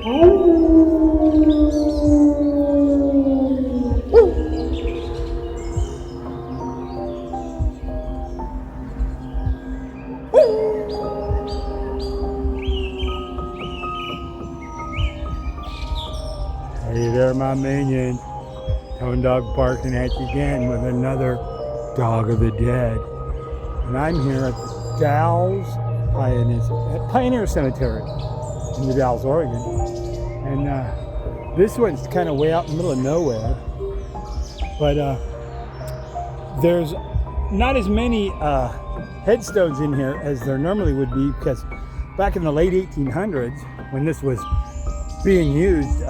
Hey there, my minion. Tone Dog barking at you again with another Dog of the Dead. And I'm here at the Dalles Pioneer Cemetery in the Dalles, Oregon. And this one's kind of way out in the middle of nowhere. But there's not as many headstones in here as there normally would be, because back in the late 1800s, when this was being used,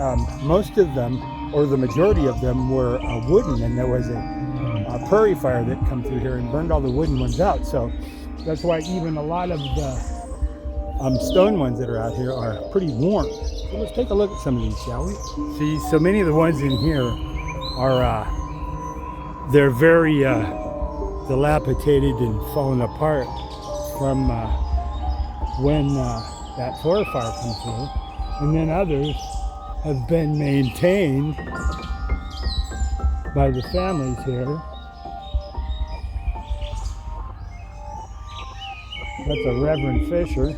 most of them, or the majority of them, were wooden, and there was a prairie fire that come through here and burned all the wooden ones out. So that's why even a lot of the stone ones that are out here are pretty worn. So let's take a look at some of these, shall we? See, so many of the ones in here are they're very dilapidated and fallen apart from when that forest fire comes through. And then others have been maintained by the families here. That's a Reverend Fisher.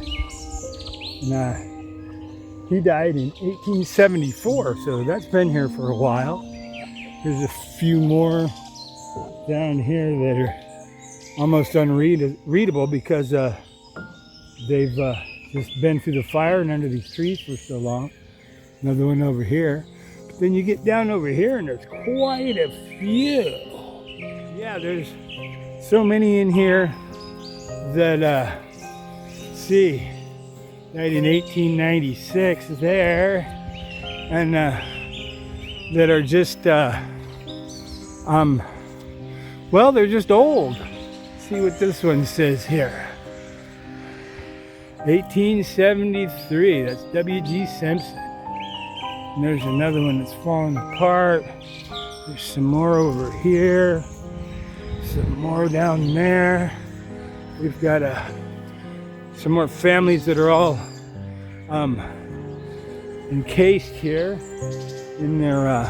And he died in 1874, so that's been here for a while. There's a few more down here that are almost unreadable because they've just been through the fire and under these trees for so long. Another one over here. But then you get down over here and there's quite a few. Yeah, there's so many in here that, see, died in 1896 there. And that are just, well, they're just old. See what this one says here. 1873, that's W.G. Simpson. And there's another one that's falling apart. There's some more over here. Some more down there. We've got some more families that are all encased here in their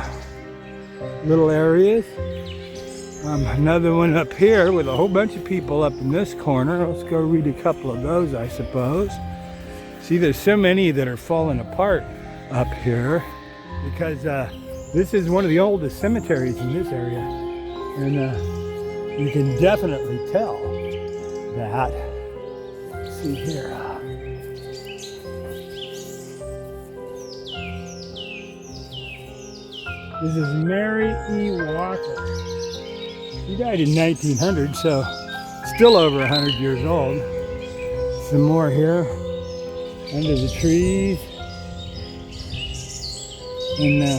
little areas. Another one up here with a whole bunch of people up in this corner. Let's go read a couple of those, I suppose. See, there's so many that are falling apart up here because this is one of the oldest cemeteries in this area. And you can definitely tell that. Let's see here. This is Mary E. Walker. He died in 1900, so still over 100 years old. Some more here under the trees. And a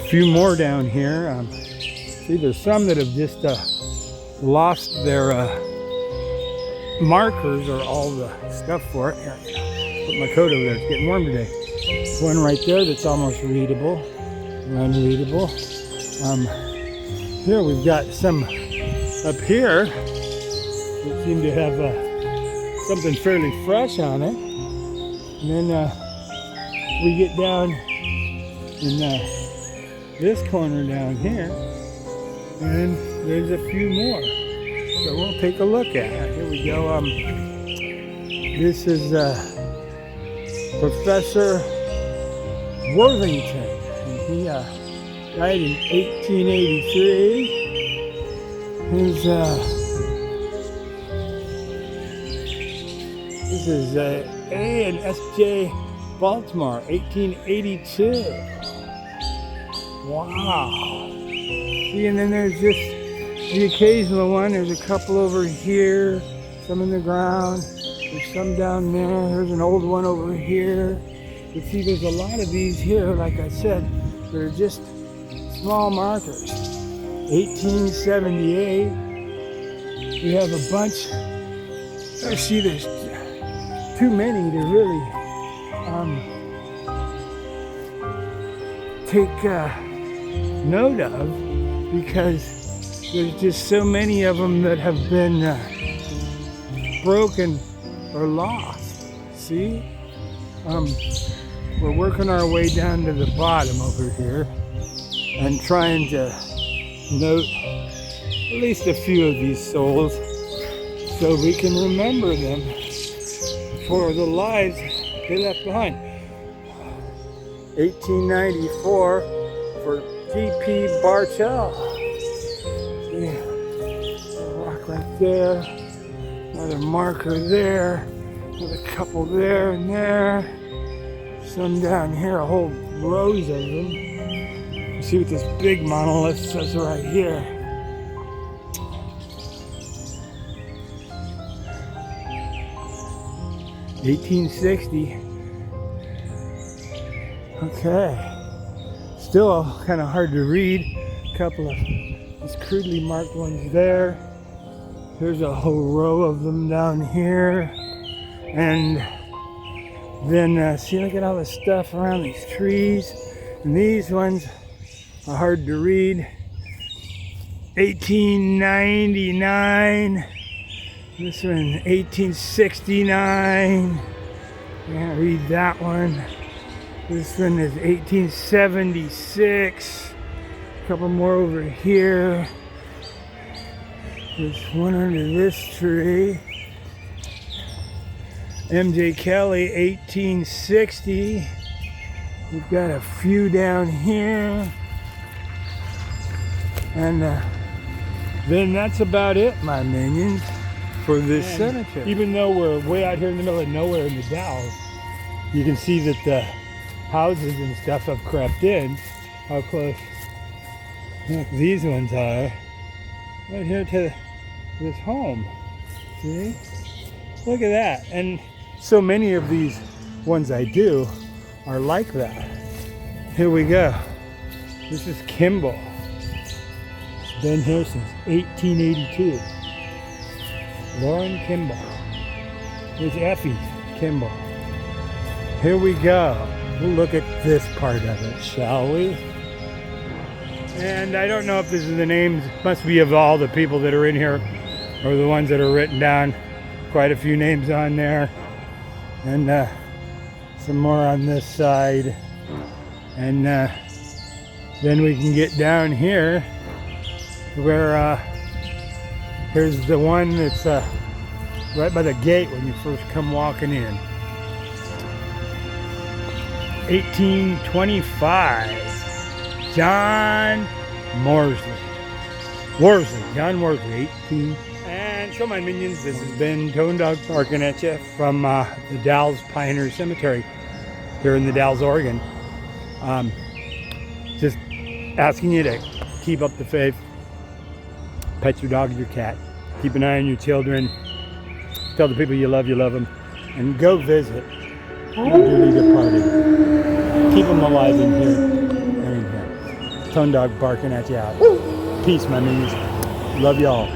few more down here. See, there's some that have just lost their markers or all the stuff for it. Here, put my coat over there. It's getting warm today. There's one right there that's almost readable, unreadable. Here we've got some up here that seem to have something fairly fresh on it. And then we get down in this corner down here, and there's a few more. So we'll take a look at it. Here we go. This is Professor Worthington, and he died in 1883. His, this is A and S.J. Baltimore, 1882. Wow. See, and then there's just the occasional one. There's a couple over here, some in the ground. There's some down there. There's an old one over here. You see, there's a lot of these here, like I said, they're just small markers. 1878. We have a bunch. I see there's too many to really take note of, because there's just so many of them that have been broken or lost. See? we're working our way down to the bottom over here and trying to note at least a few of these souls so we can remember them for the lives they left behind. 1894 for T.P. Bartell. Yeah. A rock right there. Another marker there. Another couple there and there. Some down here, a whole rows of them. You see what this big monolith says right here. $1860. Okay. Still kind of hard to read. A couple of these crudely marked ones there. There's a whole row of them down here. And then see, look at all the stuff around these trees. And these ones are hard to read. 1899. This one, 1869. Can't read that one. This one is 1876. A couple more over here. There's one under this tree. M.J. Kelly, 1860. We've got a few down here. And then that's about it, my minions, for this cemetery. Even though we're way out here in the middle of nowhere in the Dalles, you can see that the houses and stuff have crept in. How close these ones are. Right here to this home. See? Look at that. And so many of these ones I do are like that. Here we go. This is Kimball. It's been here since 1882. Lauren Kimball. Here's Effie Kimball. Here we go. We'll look at this part of it, shall we? And I don't know if this is the names, must be of all the people that are in here, or the ones that are written down. Quite a few names on there. And some more on this side. And then we can get down here where here's the one that's right by the gate when you first come walking in. 1825. John John Worsley, 18. And so my minions, this has been Tone Dog barking at you from the Dalles Pioneer Cemetery here in the Dalles, Oregon. Just asking you to keep up the faith, pet your dog, your cat, keep an eye on your children, tell the people you love them, and go visit your dearly departed. Keep them alive in here and in here. Tone Dog barking at you out. Peace, my minions. Love y'all.